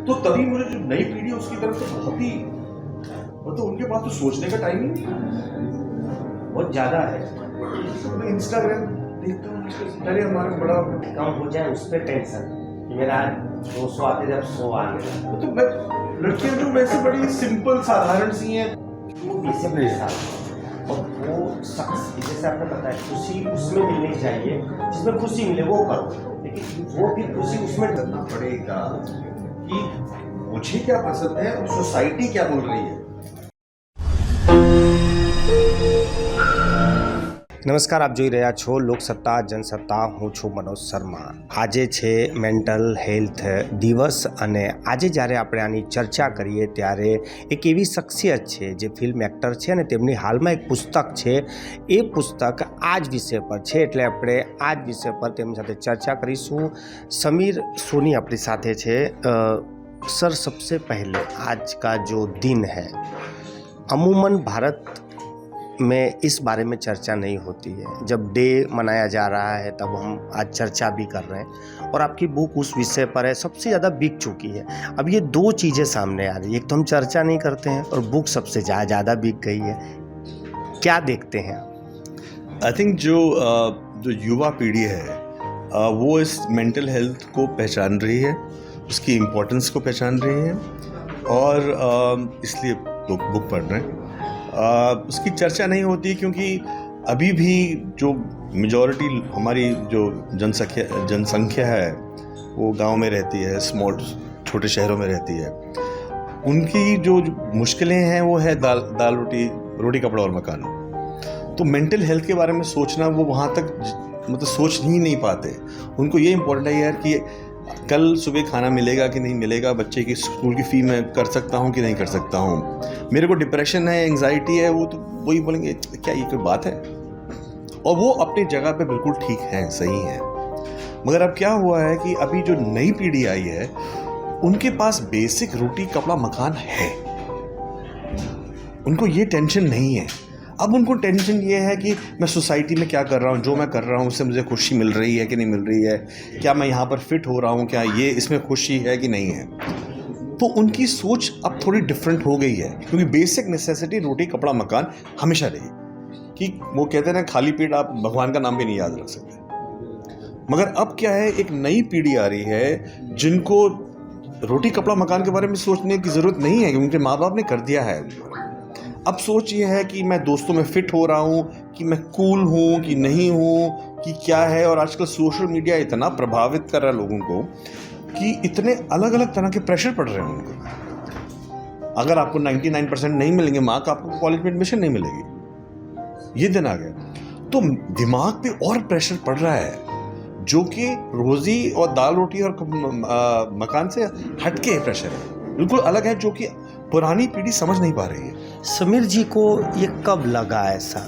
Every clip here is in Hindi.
तो तभी मुझे जो नई पीढ़ी है उसकी तरफ तो बहुत ही मतलब उनके पास तो सोचने का टाइम ही नहीं बहुत ज़्यादा है। मैं इंस्टाग्राम देखता हूँ अरे हमारा बड़ा कम हो जाए उस पर टेंशन कि मेरा 200 आते जब 100 आ गया। तो मैं लड़कियां जो वैसे बड़ी सिंपल साधारण सी हैं वो पीछे परेशान और वो शख्स जैसे आपको पता है खुशी उसमें मिलनी चाहिए जिसमें खुशी मिले वो करो, लेकिन वो भी खुशी उसमें करना पड़ेगा कि मुझे क्या पसंद है और सोसाइटी क्या बोल रही है। નમસ્કાર, આપ જોઈ રહ્યા છો લોકસત્તા જનસત્તા। હું છું મનોજ શર્મા। આજે છે મેન્ટલ હેલ્થ દિવસ અને આજે જ્યારે આપણે આની ચર્ચા કરીએ ત્યારે એક એવી શખ્સિયત છે જે ફિલ્મ એક્ટર છે અને તેમની હાલમાં એક પુસ્તક છે, એ પુસ્તક આ જ વિષય પર છે, એટલે આપણે આ જ વિષય પર તેમની સાથે ચર્ચા કરીશું। સમીર સોની આપણી સાથે છે। સર, सबसे पहले आज का जो दिन है, अमूमन भारत में इस बारे में चर्चा नहीं होती है। जब डे मनाया जा रहा है तब हम आज चर्चा भी कर रहे हैं और आपकी बुक उस विषय पर है, सबसे ज़्यादा बिक चुकी है। अब ये दो चीज़ें सामने आ रही है, एक तो हम चर्चा नहीं करते हैं और बुक सबसे ज़्यादा बिक गई है। क्या देखते हैं आप? आई थिंक जो युवा पीढ़ी है वो इस मेंटल हेल्थ को पहचान रही है, उसकी इम्पोर्टेंस को पहचान रही है और इसलिए बुक पढ़ रहे हैं। उसकी चर्चा नहीं होती क्योंकि अभी भी जो मेजॉरिटी हमारी जो जनसंख्या है वो गांव में रहती है, छोटे शहरों में रहती है। उनकी जो मुश्किलें हैं वो है दाल रोटी कपड़ा और मकान। तो मेंटल हेल्थ के बारे में सोचना वो वहाँ तक मतलब सोच ही नहीं पाते। उनको ये इम्पोर्टेंट है यार कि कल सुबह खाना मिलेगा कि नहीं मिलेगा, बच्चे की स्कूल की फ़ी मैं कर सकता हूँ कि नहीं कर सकता हूँ, मेरे को डिप्रेशन है, एंग्जाइटी है, वो तो वही बोलेंगे क्या ये कोई बात है। और वो अपनी जगह पे बिल्कुल ठीक है, सही है। मगर अब क्या हुआ है कि अभी जो नई पीढ़ी आई है उनके पास बेसिक रोटी कपड़ा मकान है, उनको ये टेंशन नहीं है। अब उनको टेंशन ये है कि मैं सोसाइटी में क्या कर रहा हूँ, जो मैं कर रहा हूँ उससे मुझे खुशी मिल रही है कि नहीं मिल रही है, क्या मैं यहाँ पर फिट हो रहा हूँ, क्या ये इसमें खुशी है कि नहीं है। तो उनकी सोच अब थोड़ी डिफरेंट हो गई है क्योंकि बेसिक नेसेसिटी रोटी कपड़ा मकान हमेशा रही। कि वो कहते हैं ना, खाली पेट आप भगवान का नाम भी नहीं याद रख सकते। मगर अब क्या है, एक नई पीढ़ी आ रही है जिनको रोटी कपड़ा मकान के बारे में सोचने की ज़रूरत नहीं है, क्योंकि उनके माँ बाप ने कर दिया है। अब सोच ये है कि मैं दोस्तों में फिट हो रहा हूँ, कि मैं कूल हूँ कि नहीं हूँ, कि क्या है। और आजकल सोशल मीडिया इतना प्रभावित कर रहा है लोगों को कि इतने अलग अलग तरह के प्रेशर पड़ रहे हैं उनको। अगर आपको 99% नहीं मिलेंगे मार्क, आपको कॉलेज में एडमिशन नहीं मिलेगी। ये दिन आ गया तो दिमाग पे और प्रेशर पड़ रहा है जो कि रोज़ी और दाल रोटी और मकान से हटके प्रेशर है, बिल्कुल अलग है, जो कि पुरानी पीढ़ी समझ नहीं पा रही है। समीर जी को ये कब लगा ऐसा?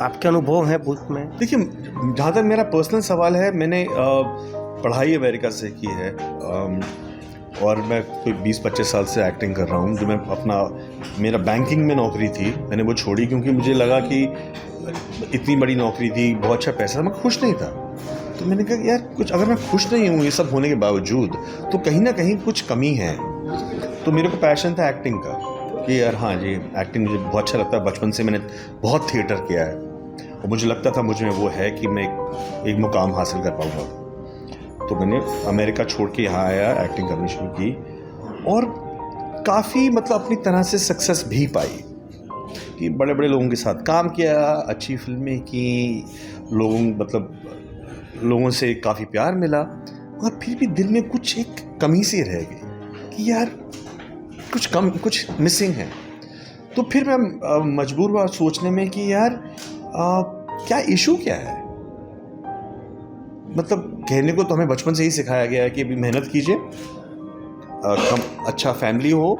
आपके अनुभव है बुक में? देखिए, जहाँ तक मेरा पर्सनल सवाल है, मैंने पढ़ाई अमेरिका से की है और मैं कोई 20-25 साल से एक्टिंग कर रहा हूँ। जो मेरा बैंकिंग में नौकरी थी, मैंने वो छोड़ी क्योंकि मुझे लगा कि इतनी बड़ी नौकरी थी, बहुत अच्छा पैसा, मैं खुश नहीं था। तो मैंने कहा यार कुछ, अगर मैं खुश नहीं हूँ ये सब होने के बावजूद, तो कहीं ना कहीं कुछ कमी है। तो मेरे को पैशन था एक्टिंग का कि यार हाँ जी, एक्टिंग मुझे बहुत अच्छा लगता है। बचपन से मैंने बहुत थिएटर किया है और मुझे लगता था मुझे वो है कि मैं एक मुकाम हासिल कर पाऊँगा। तो मैंने अमेरिका छोड़ के यहाँ आया, एक्टिंग करनी शुरू की और काफ़ी मतलब अपनी तरह से सक्सेस भी पाई कि बड़े बड़े लोगों के साथ काम किया, अच्छी फिल्में की, लोगों से काफ़ी प्यार मिला। और फिर भी दिल में कुछ एक कमी सी रह गई कि यार कुछ मिसिंग है। तो फिर मैं मजबूर हुआ सोचने में कि यार क्या इशू क्या है। मतलब कहने को तो हमें बचपन से ही सिखाया गया है कि अभी मेहनत कीजिए, अच्छा फैमिली हो,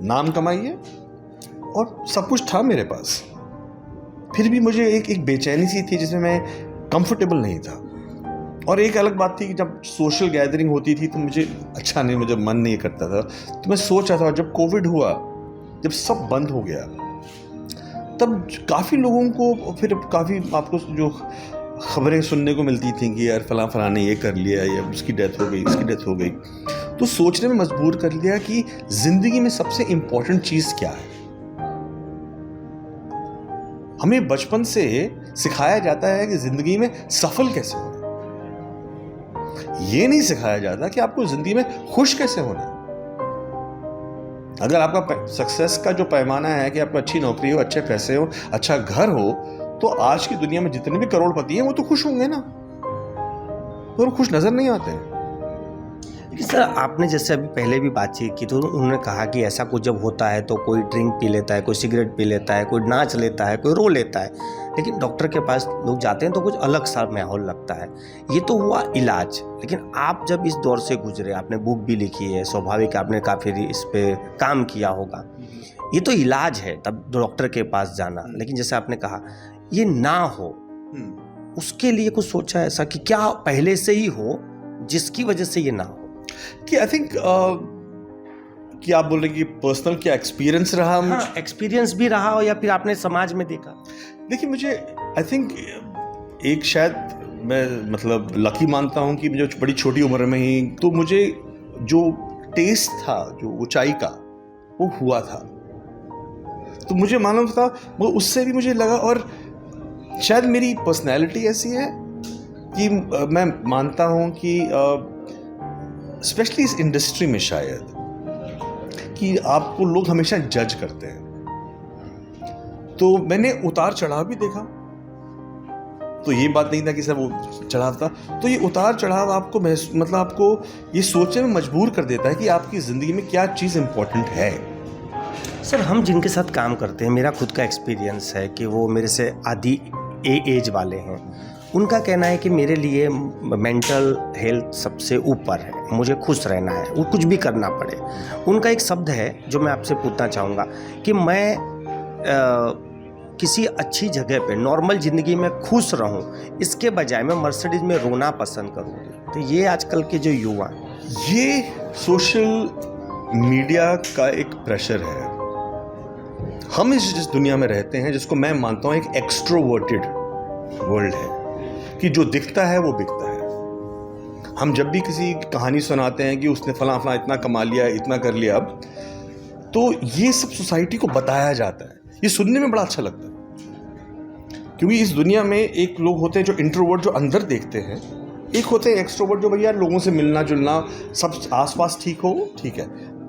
नाम कमाइए, और सब कुछ था मेरे पास। फिर भी मुझे एक बेचैनी सी थी जिसमें मैं कंफर्टेबल नहीं था। और एक अलग बात थी कि जब सोशल गैदरिंग होती थी तो मुझे अच्छा नहीं, मुझे मन नहीं करता था। तो मैं सोच रहा था जब कोविड हुआ, जब सब बंद हो गया, तब काफ़ी लोगों को फिर काफ़ी आपको जो खबरें सुनने को मिलती थी कि यार फलां ने ये कर लिया, या उसकी डेथ हो गई, इसकी डेथ हो गई। तो सोचने में मजबूर कर दिया कि जिंदगी में सबसे इंपॉर्टेंट चीज क्या है। हमें बचपन से सिखाया जाता है कि जिंदगी में सफल कैसे होना, ये नहीं सिखाया जाता कि आपको जिंदगी में खुश कैसे होना है। अगर आपका सक्सेस का जो पैमाना है कि आपको अच्छी नौकरी हो, अच्छे पैसे हो, अच्छा घर हो, तो आज की दुनिया में जितने भी करोड़पति हैं वो तो खुश होंगे ना, तो वो खुश नजर नहीं आते हैं। लेकिन सर, आपने जैसे अभी पहले भी बातचीत की तो उन्होंने कहा कि ऐसा कुछ जब होता है तो कोई ड्रिंक पी लेता है, कोई सिगरेट पी लेता है, कोई नाच लेता है, कोई रो लेता है, लेकिन डॉक्टर के पास लोग जाते हैं तो कुछ अलग सा माहौल लगता है। ये तो हुआ इलाज। लेकिन आप जब इस दौर से गुजरे, आपने बुक भी लिखी है, स्वाभाविक आपने काफ़ी इस पर काम किया होगा, ये तो इलाज है तब डॉक्टर के पास जाना। लेकिन जैसे आपने कहा ये ना हो, उसके लिए कुछ सोचा ऐसा कि क्या पहले से ही हो जिसकी वजह से ये ना हो? कि आई थिंक कि आप बोल रहे हैं कि पर्सनल क्या एक्सपीरियंस रहा? हाँ, एक्सपीरियंस भी रहा हो या फिर आपने समाज में देखा? देखिए, मुझे आई थिंक एक शायद मैं मतलब लकी मानता हूँ कि मुझे बड़ी छोटी उम्र में ही तो मुझे जो टेस्ट था, जो ऊंचाई का, वो हुआ था। तो मुझे मालूम था, वो उससे भी मुझे लगा। और शायद मेरी पर्सनैलिटी ऐसी है कि मैं मानता हूँ कि स्पेशली इस इंडस्ट्री में शायद कि आपको लोग हमेशा जज करते हैं। तो मैंने उतार चढ़ाव भी देखा, तो ये बात नहीं था कि सर वो चढ़ाव था। तो ये उतार चढ़ाव आपको मतलब आपको ये सोचने में मजबूर कर देता है कि आपकी ज़िंदगी में क्या चीज़ इंपॉर्टेंट है। सर, हम जिनके साथ काम करते हैं, मेरा खुद का एक्सपीरियंस है कि वो मेरे से आधी एज वाले हैं। उनका कहना है कि मेरे लिए मेंटल हेल्थ सबसे ऊपर है, मुझे खुश रहना है, वो कुछ भी करना पड़े। उनका एक शब्द है जो मैं आपसे पूछना चाहूँगा कि मैं किसी अच्छी जगह पे नॉर्मल ज़िंदगी में खुश रहूं, इसके बजाय मैं मर्सिडीज में रोना पसंद करूँगी। तो ये आजकल के जो युवा, ये सोशल मीडिया का एक प्रेशर है। हम जिस दुनिया में रहते हैं, जिसको मैं मानता हूँ एक एक्सट्रोवर्टेड वर्ल्ड है, कि जो दिखता है वो बिकता है। हम जब भी किसी कहानी सुनाते हैं कि उसने फला फला इतना कमा लिया, इतना कर लिया, अब तो ये सब सोसाइटी को बताया जाता है। ये सुनने में बड़ा अच्छा लगता है, क्योंकि इस दुनिया में एक लोग होते हैं जो इंट्रोवर्ट, जो अंदर देखते हैं, एक होते हैं एक्सट्रोवर्ट जो भैया लोगों से मिलना जुलना, सब आसपास ठीक हो, ठीक है।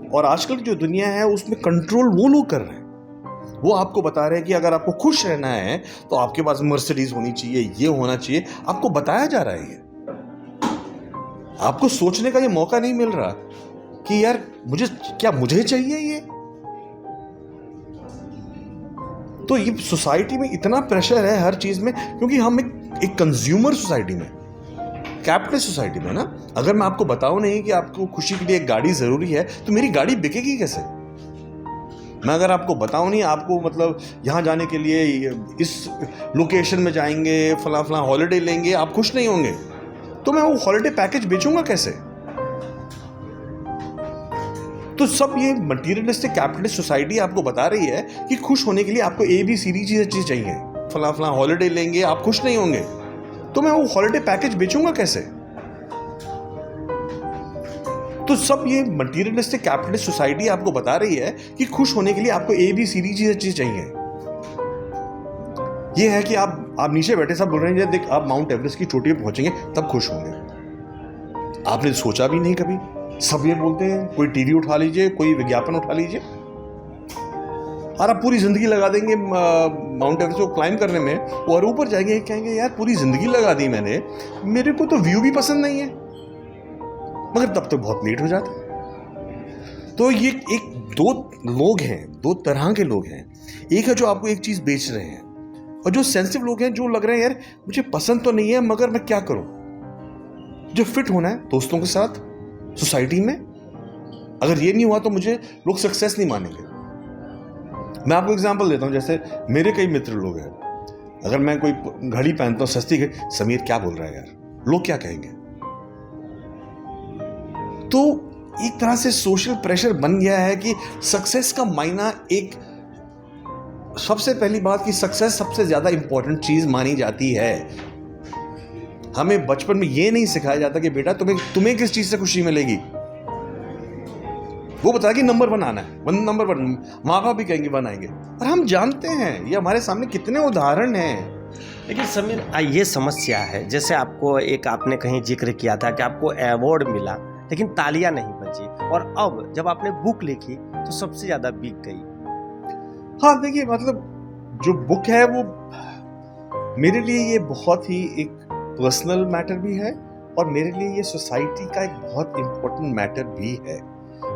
और आजकल की जो दुनिया है उसमें कंट्रोल वो लोग कर रहे हैं। वो आपको बता रहे हैं कि अगर आपको खुश रहना है तो आपके पास मर्सिडीज होनी चाहिए, ये होना चाहिए। आपको बताया जा रहा है ये, आपको सोचने का ये मौका नहीं मिल रहा कि यार मुझे चाहिए ये। तो ये सोसाइटी में इतना प्रेशर है हर चीज में, क्योंकि हम एक कंज्यूमर सोसाइटी में, कैपिटलिस्ट सोसाइटी में ना। अगर मैं आपको बताऊं नहीं कि आपको खुशी के लिए एक गाड़ी जरूरी है, तो मेरी गाड़ी बिकेगी कैसे? मैं अगर आपको बताऊं नहीं, आपको मतलब यहाँ जाने के लिए इस लोकेशन में जाएंगे, फला फला हॉलिडे लेंगे, आप खुश नहीं होंगे, तो मैं वो हॉलिडे पैकेज बेचूंगा कैसे? तो सब ये मटीरियलिस्टिक कैपिटलिस्ट सोसाइटी आपको बता रही है कि खुश होने के लिए आपको ABCD चीज़ चाहिए, फला फला हॉलिडे लेंगे, आप खुश नहीं होंगे, तो मैं वो हॉलिडे पैकेज बेचूंगा कैसे? तो सब ये मटीरियलिस्टिक कैपिटलिस्ट सोसाइटी आपको बता रही है कि खुश होने के लिए आपको ABCD चीज़ चाहिए। ये है कि आप नीचे बैठे सब बोल रहे हैं, देख आप माउंट एवरेस्ट की चोटी पे पहुंचेंगे तब खुश होंगे। आपने सोचा भी नहीं कभी, सब ये बोलते हैं। कोई टीवी उठा लीजिए, कोई विज्ञापन उठा लीजिए, और आप पूरी जिंदगी लगा देंगे माउंट एवरेस्ट को क्लाइंब करने में, और ऊपर जाएंगे कहेंगे यार पूरी जिंदगी लगा दी मैंने, मेरे को तो व्यू भी पसंद नहीं है, मगर तब तो बहुत लेट हो जाता। तो ये दो लोग हैं, दो तरह के लोग हैं। एक है जो आपको एक चीज बेच रहे हैं, और जो सेंसिटिव लोग हैं जो लग रहे हैं यार मुझे पसंद तो नहीं है मगर मैं क्या करूं। जो फिट होना है दोस्तों के साथ, सोसाइटी में, अगर ये नहीं हुआ तो मुझे लोग सक्सेस नहीं मानेंगे। मैं आपको एग्जांपल देता हूं, जैसे मेरे कई मित्र लोग हैं, अगर मैं कोई घड़ी पहनता हूं सस्ती घड़ी, समीर क्या बोल रहा है यार, लोग क्या कहेंगे। तो एक तरह से सोशल प्रेशर बन गया है कि सक्सेस का मायना, एक सबसे पहली बात कि सक्सेस सबसे ज्यादा इंपॉर्टेंट चीज मानी जाती है। हमें बचपन में ये नहीं सिखाया जाता कि बेटा तुम्हें किस चीज से खुशी मिलेगी, वो बताया कि नंबर 1 आना है, नंबर 1, माँ बाप भी कहेंगे 1 आएंगे, और हम जानते हैं ये हमारे सामने कितने उदाहरण हैं। लेकिन समीर ये समस्या है, जैसे आपको आपने कहीं जिक्र किया था कि आपको अवार्ड मिला लेकिन तालियां नहीं बजी, और अब जब आपने बुक लिखी तो सबसे ज्यादा बिक गई। हाँ देखिए, मतलब जो बुक है वो मेरे लिए ये बहुत ही एक पर्सनल मैटर भी है, और मेरे लिए ये सोसाइटी का एक बहुत इम्पोर्टेंट मैटर भी है।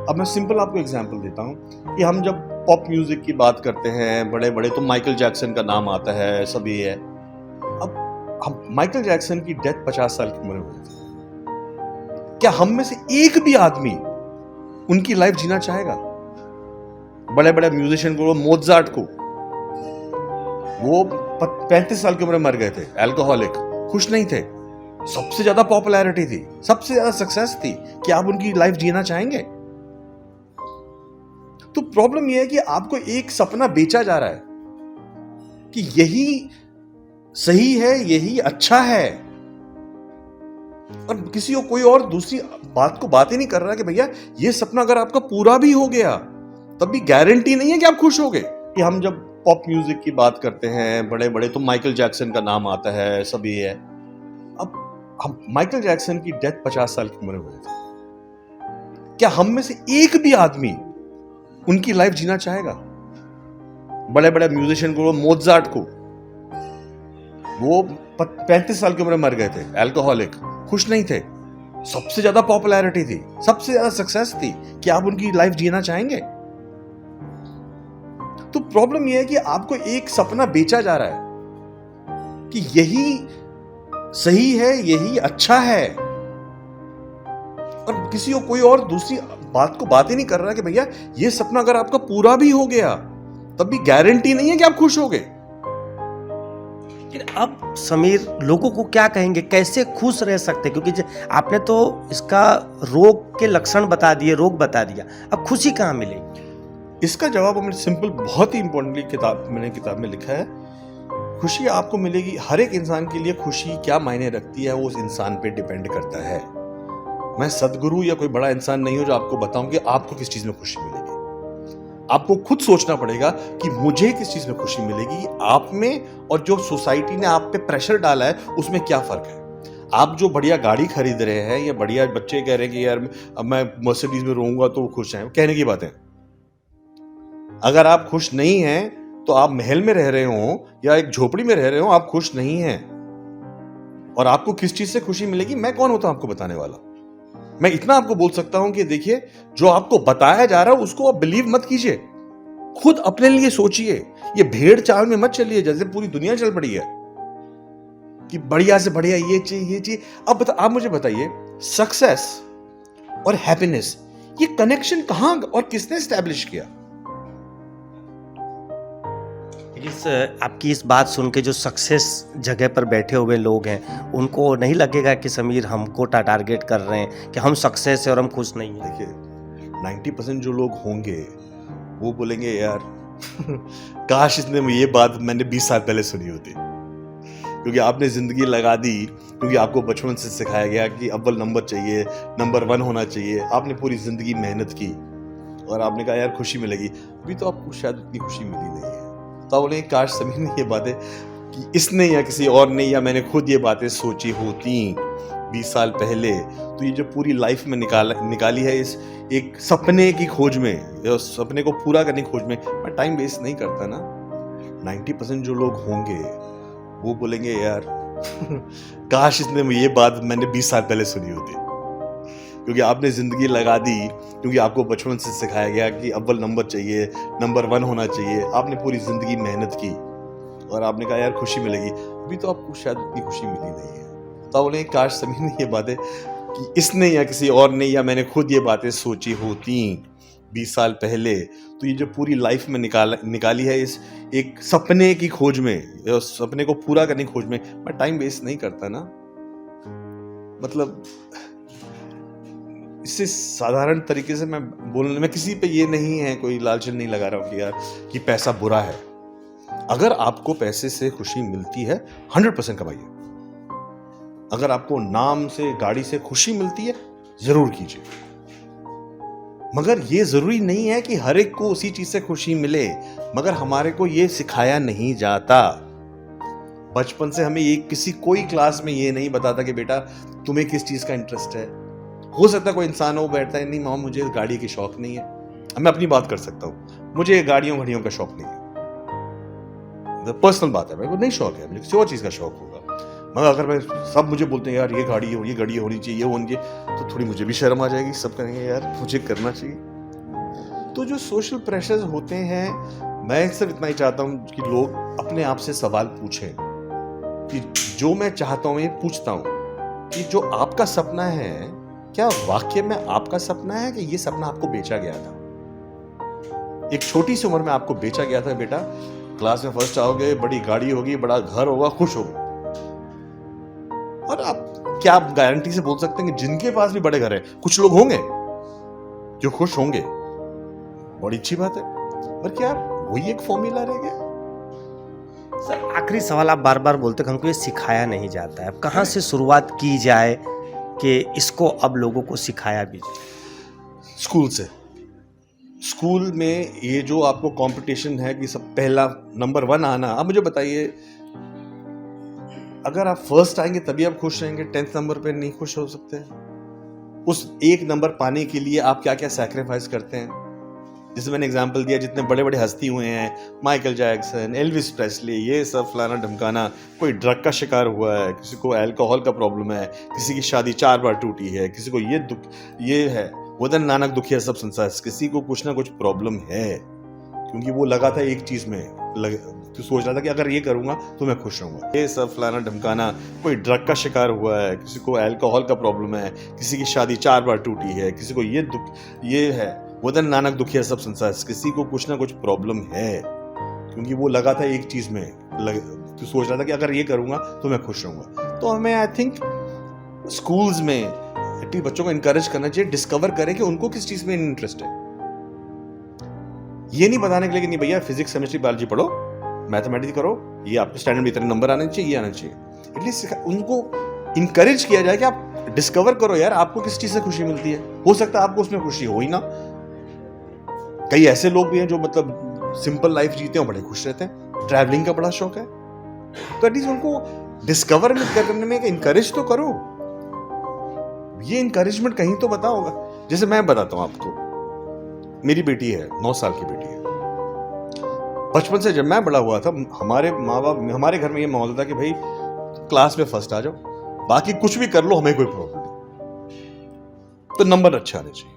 अब मैं सिंपल आपको एग्जांपल देता हूँ कि हम जब पॉप म्यूजिक की बात करते हैं बड़े बड़े, तो माइकल जैक्सन का नाम आता है, सभी है। अब हम माइकल जैक्सन की डेथ 50 साल की उम्र में हुई थी। क्या हम में से एक भी आदमी उनकी लाइफ जीना चाहेगा? बड़े बड़े म्यूजिशियन को, मोजार्ट को, वो 35 साल की उम्र में मर गए थे, अल्कोहलिक, खुश नहीं थे, सबसे ज्यादा पॉपुलैरिटी थी, सबसे ज्यादा सक्सेस थी। क्या आप उनकी लाइफ जीना चाहेंगे? तो प्रॉब्लम यह है कि आपको एक सपना बेचा जा रहा है कि यही सही है, यही अच्छा है, और किसी को कोई और दूसरी बात ही नहीं कर रहा कि भैया ये सपना अगर आपका पूरा भी हो गया तब भी गारंटी नहीं है कि आप खुश होगे। कि हम जब पॉप म्यूजिक की बात करते हैं बड़े बड़े, तो माइकल जैक्सन का नाम आता है, सभी है। अब हम माइकल जैक्सन की डेथ 50 साल की उम्र में हुई थी। क्या हम में से एक भी आदमी उनकी लाइफ जीना चाहेगा? बड़े बड़े म्यूजिशियन को, मोजार्ट को, वो 35 साल की उम्र में मर गए थे, अल्कोहलिक, खुश नहीं थे, सबसे ज्यादा पॉपुलैरिटी थी, सबसे ज्यादा सक्सेस थी। क्या आप उनकी लाइफ जीना चाहेंगे? तो प्रॉब्लम यह है कि आपको एक सपना बेचा जा रहा है कि यही सही है, यही अच्छा है, और किसी को कोई और दूसरी बात ही नहीं कर रहा कि भैया ये सपना अगर आपका पूरा भी हो गया तब भी गारंटी नहीं है कि आप खुश होगे। लेकिन अब समीर, लोगों को क्या कहेंगे, कैसे खुश रह सकते? क्योंकि आपने तो इसका रोग के लक्षण बता दिए, रोग बता दिया, अब खुशी कहाँ मिलेगी? इसका जवाब हमने सिंपल, बहुत ही इंपॉर्टेंटली मैंने किताब में लिखा है। खुशी आपको मिलेगी, हर एक इंसान के लिए खुशी क्या मायने रखती है वो उस इंसान पे डिपेंड करता है। मैं सदगुरु या कोई बड़ा इंसान नहीं हूं जो आपको बताऊं कि आपको किस चीज में खुशी मिलेगी। आपको खुद सोचना पड़ेगा कि मुझे किस चीज में खुशी मिलेगी, आप में और जो सोसाइटी ने आप पे प्रेशर डाला है उसमें क्या फर्क है। आप जो बढ़िया गाड़ी खरीद रहे हैं या बढ़िया बच्चे कह रहे हैं कि यार अब मैं मर्सिडीज में रहूंगा तो खुश हैं, कहने की बात है। अगर आप खुश नहीं हैं तो आप महल में रह रहे हो या एक झोपड़ी में रह रहे हो, आप खुश नहीं हैं। और आपको किस चीज से खुशी मिलेगी, मैं कौन होता हूं आपको बताने वाला। मैं इतना आपको बोल सकता हूं कि देखिए, जो आपको बताया जा रहा है उसको आप बिलीव मत कीजिए, खुद अपने लिए सोचिए। ये भेड़ चाल में मत चलिए जैसे पूरी दुनिया चल पड़ी है कि बढ़िया से बढ़िया ये चाहिए। अब आप मुझे बताइए, सक्सेस और हैप्पीनेस, ये कनेक्शन कहां और किसने एस्टैब्लिश किया? आपकी इस बात सुन के जो सक्सेस जगह पर बैठे हुए लोग हैं, उनको नहीं लगेगा कि समीर हमको टारगेट कर रहे हैं कि हम सक्सेस है और हम खुश नहीं हैं? देखिए, 90% जो लोग होंगे वो बोलेंगे यार काश इसने ये बात मैंने 20 साल पहले सुनी होती, क्योंकि आपने जिंदगी लगा दी, क्योंकि आपको बचपन से सिखाया गया कि अव्वल नंबर चाहिए, नंबर 1 होना चाहिए। आपने पूरी जिंदगी मेहनत की और आपने कहा यार खुशी मिलेगी, अभी तो आपको शायद इतनी खुशी मिली नहीं है। तो बोले काश समीर ने ये बातें कि इसने या किसी और ने या मैंने खुद ये बातें सोची होती 20 साल पहले, तो ये जो पूरी लाइफ में निकाली है इस एक सपने की खोज में, या सपने को पूरा करने की खोज में, मैं टाइम वेस्ट नहीं करता ना। 90% जो लोग होंगे वो बोलेंगे यार काश इसने ये बात मैंने 20 साल पहले सुनी होती, क्योंकि आपने जिंदगी लगा दी, क्योंकि आपको बचपन से सिखाया गया कि अव्वल नंबर चाहिए, नंबर 1 होना चाहिए। आपने पूरी जिंदगी मेहनत की और आपने कहा यार खुशी मिलेगी, अभी तो आपको शायद इतनी खुशी मिली नहीं है। तो बोले काश समीर ने ये बातें कि इसने या किसी और ने या मैंने खुद ये बातें सोची होती 20 साल पहले, तो ये जो पूरी लाइफ में निकाली है इस एक सपने की खोज में, या सपने को पूरा करने की खोज में, मैं टाइम वेस्ट नहीं करता ना। मतलब इससे साधारण तरीके से मैं बोलने में किसी पे ये नहीं है, कोई लालच नहीं लगा रहा हूं कि यार कि पैसा बुरा है। अगर आपको पैसे से खुशी मिलती है 100% कमाइए। अगर आपको नाम से, गाड़ी से खुशी मिलती है, जरूर कीजिए। मगर ये ज़रूरी नहीं है कि हर एक को उसी चीज़ से खुशी मिले, मगर हमारे को ये सिखाया नहीं जाता। बचपन से हमें ये कोई क्लास में ये नहीं बताता कि बेटा तुम्हें किस चीज़ का इंटरेस्ट है। हो सकता है कोई इंसान हो बैठता है, नहीं मामा मुझे गाड़ी की शौक नहीं है। अब मैं अपनी बात कर सकता हूँ, मुझे गाड़ियों घड़ियों का शौक नहीं है, पर्सनल बात है, मेरे को नहीं शौक है, मुझे किसी और चीज़ का शौक होगा। मगर अगर मैं सब मुझे बोलते हैं यार ये गाड़ी होनी चाहिए, ये होनी चाहिए, तो थोड़ी मुझे भी शर्म आ जाएगी। सब कहेंगे यार मुझे करना चाहिए। तो जो सोशल प्रेशर्स होते हैं, मैं सिर्फ इतना ही चाहता हूँ कि लोग अपने आप से सवाल पूछें कि जो मैं चाहता हूँ ये पूछता हूँ कि जो आपका सपना है क्या वाकई में आपका सपना है कि ये सपना आपको बेचा गया था। एक छोटी सी उम्र में आपको बेचा गया था, बेटा क्लास में फर्स्ट आओगे, बड़ी गाड़ी होगी, बड़ा घर होगा, खुश होगा। और आप क्या आप गारंटी से बोल सकते हैं कि जिनके पास भी बड़े घर है, कुछ लोग होंगे जो खुश होंगे, बड़ी अच्छी बात है, पर क्या वही एक फॉर्मूला रह गया? सर आखिरी सवाल, आप बार बार बोलते हैं हमको ये सिखाया नहीं जाता है, अब कहाँ से शुरुआत की जाए कि इसको अब लोगों को सिखाया भी जाए? स्कूल से। स्कूल में ये जो आपको कंपटीशन है कि सब पहला नंबर 1 आना, अब मुझे बताइए अगर आप फर्स्ट आएंगे तभी आप खुश रहेंगे, 10th नंबर पे नहीं खुश हो सकते? उस एक नंबर पाने के लिए आप क्या क्या सैक्रिफाइस करते हैं? जैसे मैंने एग्जांपल दिया, जितने बड़े बड़े हस्ती हुए हैं, माइकल जैक्सन, एल्विस प्रेस्ली, ये सब फलाना ढमकाना, कोई ड्रग का शिकार हुआ है, किसी को अल्कोहल का प्रॉब्लम है, किसी की शादी 4 बार टूटी है, किसी को ये दुख ये है, वदन नानक दुखिया सब संसार, किसी को कुछ ना कुछ प्रॉब्लम है, क्योंकि वो लगा था एक चीज में तो सोच रहा था कि अगर ये करूंगा तो मैं खुश रहूंगा। ये सब फलाना ढमकाना, कोई ड्रग का शिकार हुआ है, किसी को अल्कोहल का प्रॉब्लम है, किसी की शादी 4 बार टूटी है, किसी को ये है, वदन नानक दुखिया सब संसार, किसी को कुछ ना कुछ प्रॉब्लम है, क्योंकि वो लगा था एक चीज में तो सोच रहा था कि अगर ये करूंगा तो मैं खुश रहूंगा। तो हमें आई थिंक स्कूल्स में एटलीस्ट बच्चों को इनकरेज करना चाहिए, डिस्कवर करें कि उनको किस चीज में इंटरेस्ट है। ये नहीं बताने के लिए कि नहीं भैया फिजिक्स केमिस्ट्री बायोलॉजी पढ़ो, मैथमेटिक्स करो, ये आपके स्टैंडर्ड में इतने नंबर आने चाहिए, ये आना चाहिए। एटलीस्ट उनको इनकरेज किया जाए कि आप डिस्कवर करो यार आपको किस चीज से खुशी मिलती है। हो सकता है आपको उसमें खुशी हो ही ना। कई ऐसे लोग भी हैं जो मतलब सिंपल लाइफ जीते हैं, बड़े खुश रहते हैं, ट्रैवलिंग का बड़ा शौक है, तो एटलीस्ट उनको डिस्कवर करने में इनकरेज तो करो। ये इनकरेजमेंट कहीं तो बताओगा। जैसे मैं बताता हूं आपको, मेरी बेटी है, 9 साल की बेटी है। बचपन से जब मैं बड़ा हुआ था, हमारे माँ बाप, हमारे घर में ये माहौल था कि भाई क्लास में फर्स्ट आ जाओ, बाकी कुछ भी कर लो, हमें कोई प्रॉब्लम नहीं, तो नंबर अच्छा आने चाहिए।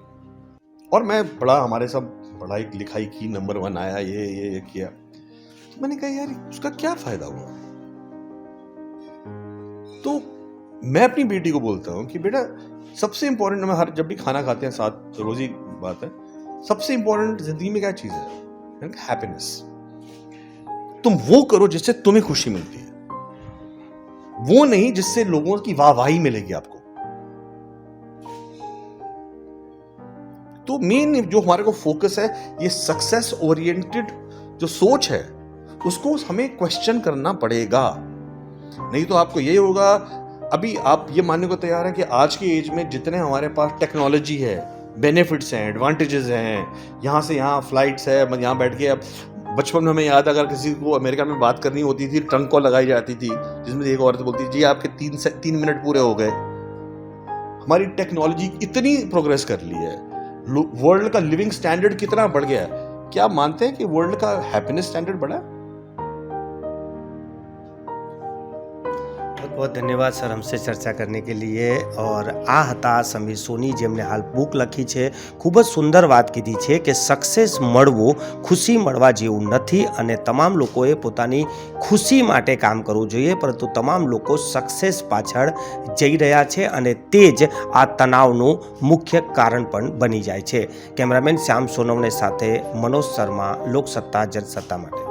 और मैं बड़ा, हमारे सब पढ़ाई लिखाई की, नंबर 1 आया, ये किया, तो मैंने कहा यार उसका क्या फायदा हुआ। तो मैं अपनी बेटी को बोलता हूं कि बेटा सबसे इंपॉर्टेंट, मैं जब भी खाना खाते हैं साथ, रोज ही बात है, सबसे इंपॉर्टेंट जिंदगी में क्या चीज है? हैप्पीनेस। तुम वो करो जिससे तुम्हें खुशी मिलती है, वो नहीं जिससे लोगों की वाहवाही मिलेगी आपको। तो मेन जो हमारे को फोकस है, ये सक्सेस ओरिएंटेड जो सोच है, उसको हमें क्वेश्चन करना पड़ेगा। नहीं तो आपको ये होगा, अभी आप ये मानने को तैयार है कि आज की एज में जितने हमारे पास टेक्नोलॉजी है, बेनिफिट्स हैं, एडवांटेजेस हैं, यहाँ से यहाँ फ्लाइट्स है, यहाँ बैठ के, अब बचपन में हमें याद, अगर किसी को अमेरिका में बात करनी होती थी, ट्रंक कॉल लगाई जाती थी, जिसमें एक औरत बोलती जी आपके 3 मिनट पूरे हो गए। हमारी टेक्नोलॉजी इतनी प्रोग्रेस कर ली है, वर्ल्ड का लिविंग स्टैंडर्ड कितना बढ़ गया है। क्या आप मानते हैं कि वर्ल्ड का हैप्पीनेस स्टैंडर्ड बढ़ा है? बहुत बहुत ધન્યવાદ સર हमसे ચર્ચા करने के लिए। और આ હતા સમીર સોની, જેમણે હાલ બુક લખી છે। ખૂબ જ સુંદર વાત કીધી છે કે સક્સેસ મળવું ખુશી મળવા જેવું નથી, અને તમામ લોકોએ પોતાની ખુશી માટે કામ કરવું જોઈએ, પરંતુ તમામ લોકો સક્સેસ પાછળ જઈ રહ્યા છે અને તે જ આ તણાવનું મુખ્ય કારણ પણ બની જાય છે। કેમેરામેન શ્યામ સોનવને સાથે મનોજ શર્મા, લોકસત્તા જનસત્તા માટે।